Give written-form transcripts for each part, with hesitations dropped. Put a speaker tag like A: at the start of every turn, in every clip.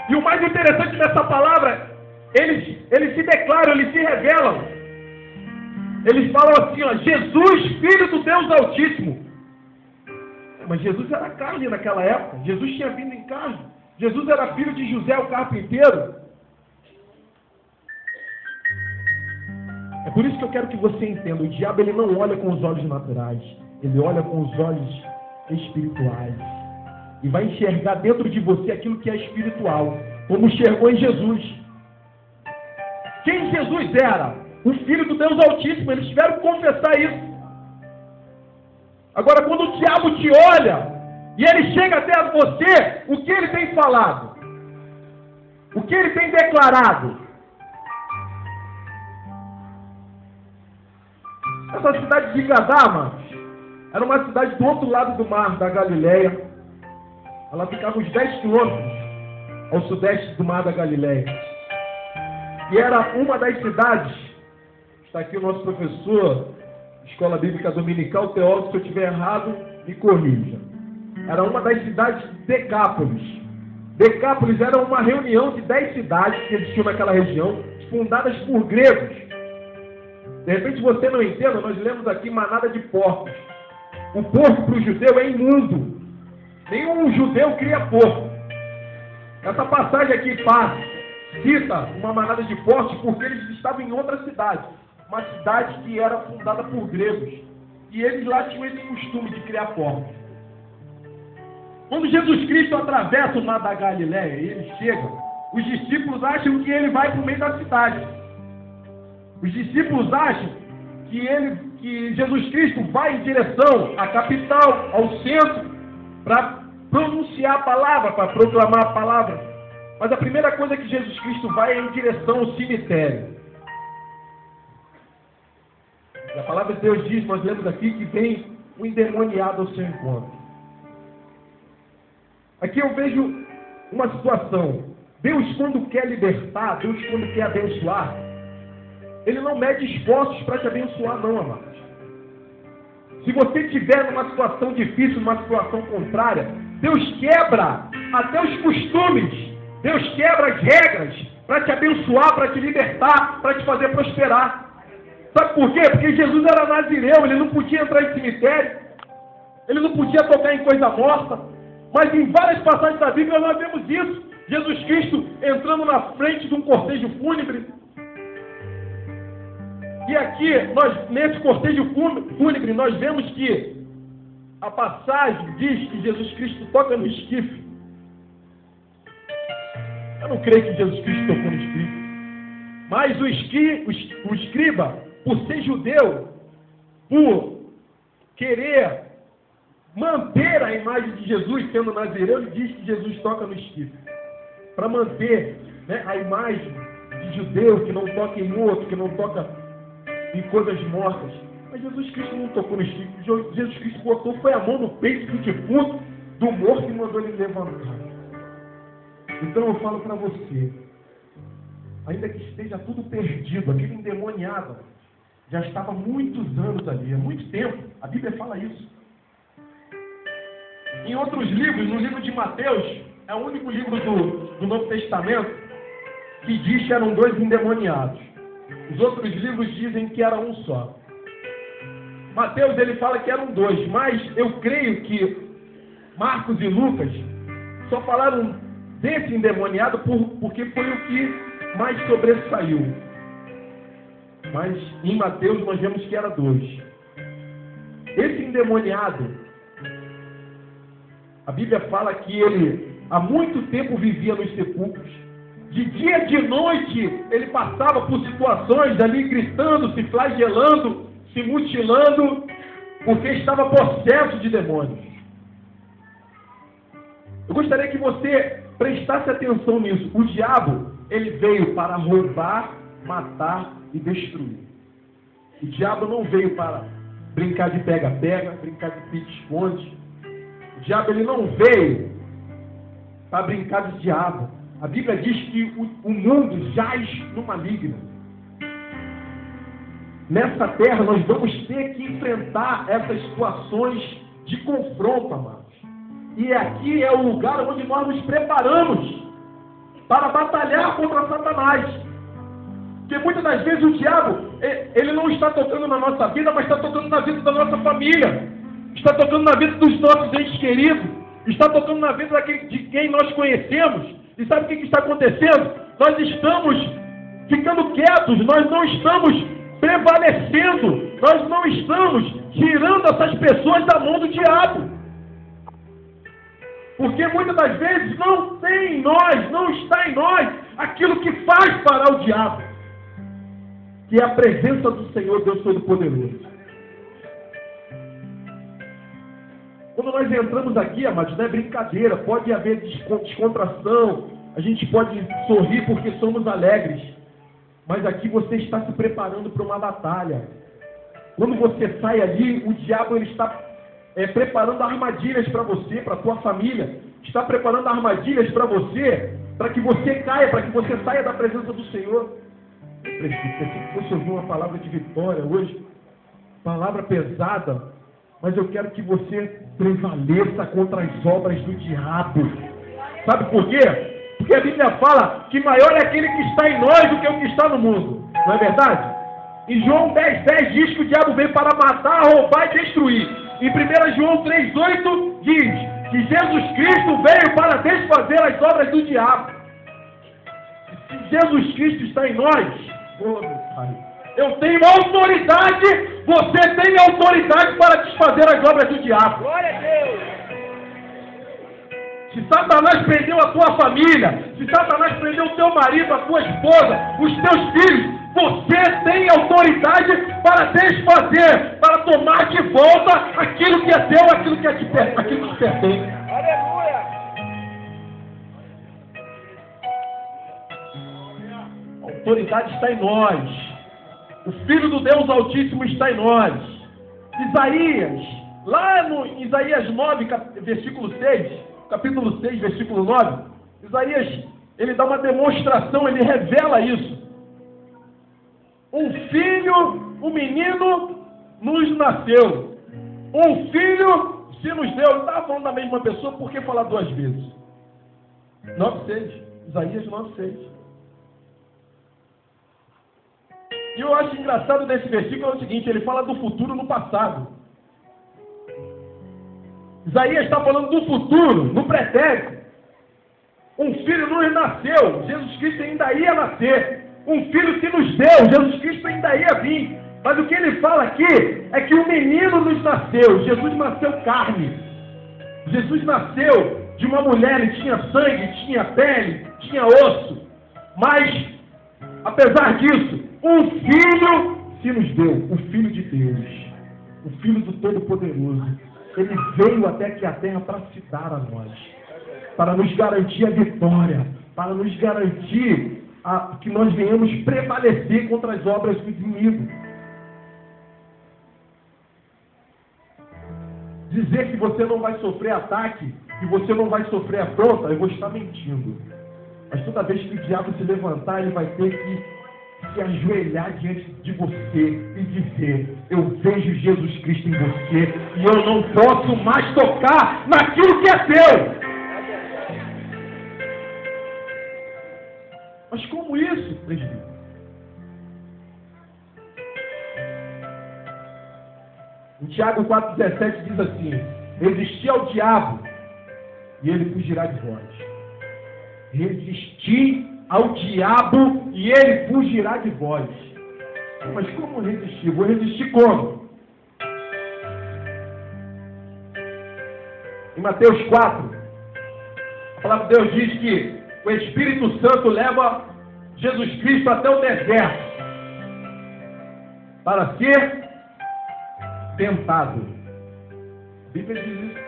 A: E o mais interessante dessa palavra, eles se declaram, eles se revelam. Eles falam assim, ó, Jesus, Filho do Deus Altíssimo. Mas Jesus era carne naquela época. Jesus tinha vindo em carne. Jesus era filho de José, o carpinteiro. É por isso que eu quero que você entenda. O diabo, ele não olha com os olhos naturais. Ele olha com os olhos espirituais. E vai enxergar dentro de você aquilo que é espiritual. Como enxergou em Jesus. Quem Jesus era? O Filho do Deus Altíssimo. Eles tiveram que confessar isso. Agora, quando o diabo te olha e ele chega até você, o que ele tem falado? O que ele tem declarado? Essa cidade de Gadá, mano, era uma cidade do outro lado do mar, da Galileia. Ela ficava uns 10 quilômetros ao sudeste do mar da Galileia. E era uma das cidades, está aqui o nosso professor, Escola Bíblica Dominical, teólogo, se eu estiver errado, me corrija. Era uma das cidades de Decápolis. Decápolis era uma reunião de 10 cidades que existiam naquela região, fundadas por gregos. De repente você não entenda, nós lemos aqui manada de porcos. O porco para o judeu é imundo. Nenhum judeu cria porco. Essa passagem aqui cita uma manada de porcos porque eles estavam em outra cidade. Uma cidade que era fundada por gregos. E eles lá tinham esse costume de criar porcos. Quando Jesus Cristo atravessa o mar da Galileia e ele chega, os discípulos acham que ele vai para o meio da cidade. Os discípulos acham que Jesus Cristo vai em direção à capital, ao centro, para pronunciar a palavra, para proclamar a palavra. Mas a primeira coisa que Jesus Cristo vai é em direção ao cemitério. E a palavra de Deus diz, nós lemos aqui, que vem o endemoniado ao seu encontro. Aqui eu vejo uma situação. Deus, quando quer libertar, Deus, quando quer abençoar, Ele não mede esforços para te abençoar, não, amados. Se você estiver numa situação difícil, numa situação contrária, Deus quebra até os costumes. Deus quebra as regras para te abençoar, para te libertar, para te fazer prosperar. Sabe por quê? Porque Jesus era nazireu, ele não podia entrar em cemitério, ele não podia tocar em coisa morta. Mas em várias passagens da Bíblia nós vemos isso. Jesus Cristo entrando na frente de um cortejo fúnebre. E aqui, nesse cortejo fúnebre, nós vemos que a passagem diz que Jesus Cristo toca no esquife. Eu não creio que Jesus Cristo tocou no esquife. Mas o escriba, por ser judeu, por querer manter a imagem de Jesus sendo nazireu, ele diz que Jesus toca no esquife. Para manter, né, a imagem de judeu que não toca em morto, que não toca em coisas mortas. Mas Jesus Cristo não tocou no esquife. Jesus Cristo botou, foi a mão no peito do defunto, do morto, e mandou ele levantar. Então eu falo para você, ainda que esteja tudo perdido, aquele endemoniado já estava há muitos anos ali, há muito tempo. A Bíblia fala isso. Em outros livros, no livro de Mateus, é o único livro do Novo Testamento que diz que eram 2 endemoniados. Os outros livros dizem que era um só. Mateus, ele fala que eram 2, mas eu creio que Marcos e Lucas só falaram desse endemoniado porque foi o que mais sobressaiu. Mas em Mateus nós vemos que era 2. Esse endemoniado, a Bíblia fala que ele há muito tempo vivia nos sepulcros. De dia e de noite ele passava por situações ali gritando, se flagelando, se mutilando, porque estava possesso de demônios. Eu gostaria que você prestasse atenção nisso. O diabo, ele veio para roubar, matar e destruir. O diabo não veio para brincar de pega-pega, brincar de pique-esconde. O diabo, ele não veio para brincar de diabo. A Bíblia diz que o mundo jaz no maligno. Nessa terra nós vamos ter que enfrentar essas situações de confronto, amados. E aqui é o lugar onde nós nos preparamos para batalhar contra Satanás. Porque muitas das vezes o diabo, ele não está tocando na nossa vida, mas está tocando na vida da nossa família, está tocando na vida dos nossos entes queridos, está tocando na vida de quem nós conhecemos. E sabe o que está acontecendo? Nós estamos ficando quietos, nós não estamos prevalecendo, nós não estamos tirando essas pessoas da mão do diabo. Porque muitas das vezes não tem em nós, não está em nós aquilo que faz parar o diabo, que é a presença do Senhor Deus Todo-Poderoso. Quando nós entramos aqui, amados, não é brincadeira, pode haver descontração, a gente pode sorrir porque somos alegres, mas aqui você está se preparando para uma batalha. Quando você sai ali, o diabo ele está preparando armadilhas para você, para a tua família, está preparando armadilhas para você, para que você caia, para que você saia da presença do Senhor. Eu pensei que você ouviu uma palavra de vitória hoje, palavra pesada, mas eu quero que você prevaleça contra as obras do diabo. Sabe por quê? Porque a Bíblia fala que maior é aquele que está em nós do que o que está no mundo. Não é verdade? Em João 10:10 diz que o diabo veio para matar, roubar e destruir. Em 1 João 3:8 diz que Jesus Cristo veio para desfazer as obras do diabo. Se Jesus Cristo está em nós, oh, meu Pai, eu tenho autoridade, você tem autoridade para desfazer as obras do diabo.
B: Glória a Deus!
A: Se Satanás prendeu a tua família, se Satanás prendeu o teu marido, a tua esposa, os teus filhos, você tem autoridade para desfazer, para tomar de volta aquilo que é teu, aquilo que te pertence.
B: Aleluia!
A: A autoridade está em nós. O Filho do Deus Altíssimo está em nós. Isaías, lá no Isaías 9, versículo 6, capítulo 6, versículo 9, Isaías, ele dá uma demonstração, ele revela isso. Um filho, um menino nos nasceu. Um filho se nos deu. Ele estava falando da mesma pessoa, por que falar duas vezes? 9:6, Isaías 9:6. E eu acho engraçado desse versículo é o seguinte, ele fala do futuro no passado. Isaías está falando do futuro, no pretérito. Um filho nos nasceu, Jesus Cristo ainda ia nascer. Um filho que nos deu, Jesus Cristo ainda ia vir. Mas o que ele fala aqui é que um menino nos nasceu. Jesus nasceu carne. Jesus nasceu de uma mulher, ele tinha sangue, tinha pele, tinha osso. Mas, apesar disso, um filho se nos deu, o Filho de Deus, o Filho do Todo-Poderoso. Ele veio até aqui a terra para se dar a nós, para nos garantir a vitória, para nos garantir que nós venhamos prevalecer contra as obras do inimigo. Dizer que você não vai sofrer ataque, que você não vai sofrer afronta, eu vou estar mentindo. Mas toda vez que o diabo se levantar, ele vai ter que se ajoelhar diante de você e dizer: eu vejo Jesus Cristo em você e eu não posso mais tocar naquilo que é teu. Mas como isso, presbítero? Em Tiago 4,17 diz assim: resisti ao diabo e ele fugirá de vós. Resisti ao diabo e ele fugirá de vós. Mas como resistir? Vou resistir como? Em Mateus 4, a palavra de Deus diz que o Espírito Santo leva Jesus Cristo até o deserto para ser tentado. A Bíblia diz isso.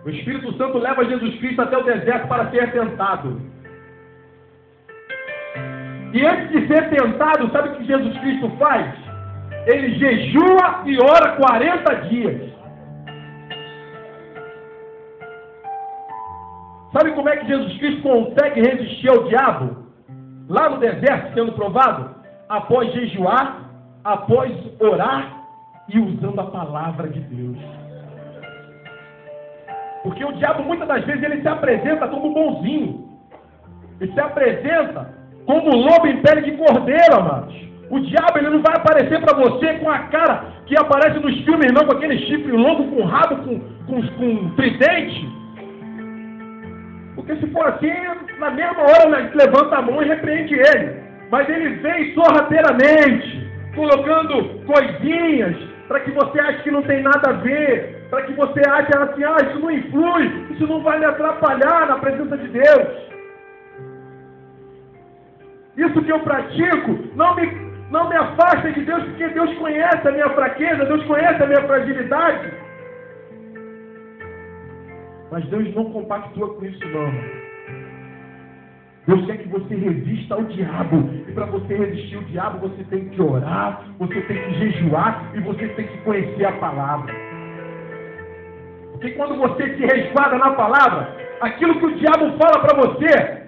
A: O Espírito Santo leva Jesus Cristo até o deserto para ser tentado. E antes de ser tentado, sabe o que Jesus Cristo faz? Ele jejua e ora 40 dias. Sabe como é que Jesus Cristo consegue resistir ao diabo? Lá no deserto, sendo provado? Após jejuar, após orar e usando a palavra de Deus. Porque o diabo, muitas das vezes, ele se apresenta como bonzinho. e se apresenta como lobo em pele de cordeiro, amados. O diabo, ele não vai aparecer para você com a cara que aparece nos filmes, não, com aquele chifre longo, com rabo, com tridente. Porque se for assim, na mesma hora levanta a mão e repreende ele. Mas ele vem sorrateiramente, colocando coisinhas, para que você ache que não tem nada a ver, para que você ache assim, isso não influi, isso não vai me atrapalhar na presença de Deus. Isso que eu pratico não me afasta de Deus, porque Deus conhece a minha fraqueza, Deus conhece a minha fragilidade. Mas Deus não compactua com isso, não. Deus quer que você resista ao diabo. E para você resistir ao diabo, você tem que orar, você tem que jejuar e você tem que conhecer a palavra. Porque quando você se resguarda na palavra, aquilo que o diabo fala para você,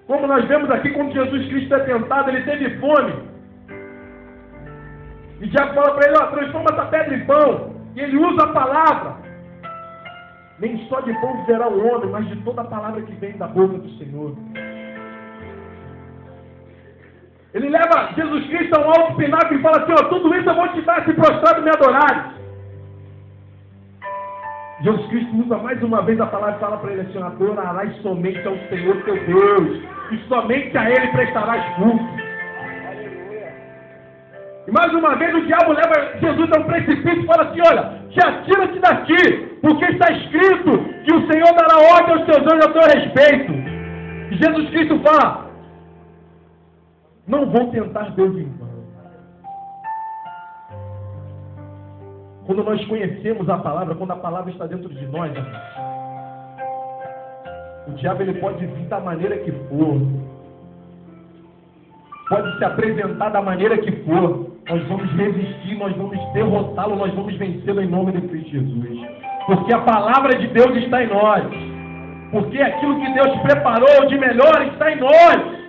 A: como nós vemos aqui, quando Jesus Cristo é tentado, ele teve fome. E o diabo fala para ele, transforma essa pedra em pão. E ele usa a palavra. Nem só de pão viverá o homem, mas de toda a palavra que vem da boca do Senhor. Ele leva Jesus Cristo a um alto pináculo e fala assim, tudo isso eu vou te dar se prostrado me adorares. Jesus Cristo usa mais uma vez a palavra e fala para ele assim, adorarás somente ao Senhor teu Deus, e somente a Ele prestarás culto. E mais uma vez o diabo leva Jesus a um precipício e fala assim, te atira-te daqui, porque está escrito que o Senhor dará ordem aos teus anjos a teu respeito. E Jesus Cristo fala, não vou tentar Deus em vão. Quando nós conhecemos a palavra, quando a palavra está dentro de nós, o diabo ele pode vir da maneira que for, pode se apresentar da maneira que for, nós vamos resistir, nós vamos derrotá-lo, nós vamos vencê-lo em nome de Cristo Jesus. Porque a palavra de Deus está em nós. Porque aquilo que Deus preparou de melhor está em nós.